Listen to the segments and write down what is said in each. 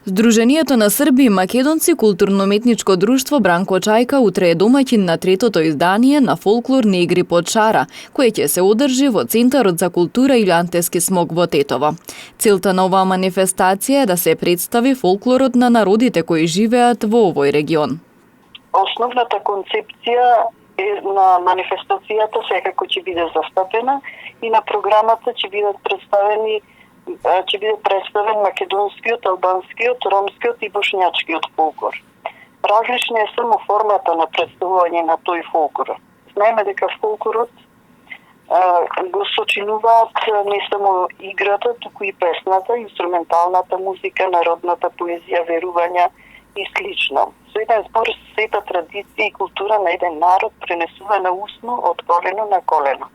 Здруженијето на Срби и македонци културно-уметничко друштво Бранко Чајка утре е домаќин на третото издание на фолклорни игри под шара, кое ќе се одржи во Центарот за култура Илјантески смок во Тетово. Целта на оваа манифестација е да се представи фолклорот на народите кои живеат во овој регион. Основната концепција на манифестацијата секако ќе биде застапена и на програмата ќе биде представен македонскиот, албанскиот, ромскиот и бошњачкиот фолклор. Различна е само формата на представување на тој фолклор. Знаеме дека фолклорот го сочинуваат не само играта, туку и песната, инструменталната музика, народната поезија, верувања и слично. Со еден збор, сета традиција и култура на еден народ пренесувана устно од колено на колено.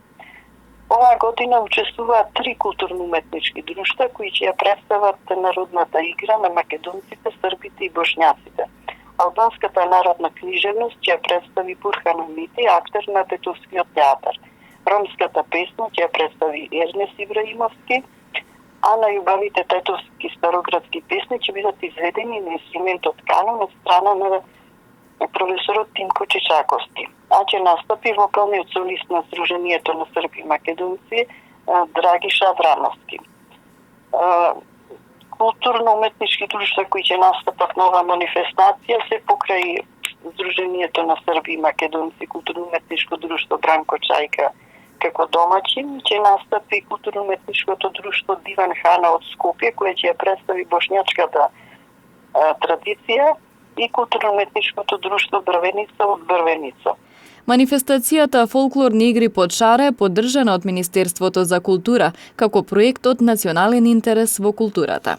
Оваа година учествуваат 3 културно-уметнички друштва кои ќе ја представат народната игра на македонците, србите и бошњаците. Албанската народна книжевност ќе ја представи Бурхан Амити, актер на Тетовскиот театар. Ромската песна ќе ја представи Ернес Ибраимовски, а најубавите тетовски староградски песни ќе бидат изведени на инструментот канон од страна на професорот Тинко Чичаковски. А ќе настапи вокалниот солист на Сдруженијето на Срби и македонци Драгиша Аврамовски. Културно-уметнички друштва кои ќе настапат на оваа манифестација се покрај Сдруженијето на Срби и македонци, културно-уметничко друштво Бранко Чајка како домаќин, ќе настапи културно-уметничкото друштво Диван Хана од Скопје, кое ќе ја представи бошњачката традиција, и културно-уметничкото друштво Брвеница од Брвеница. Манифестацијата Фолклорни игри под шара е поддржана од Министерството за култура како проект од национален интерес во културата.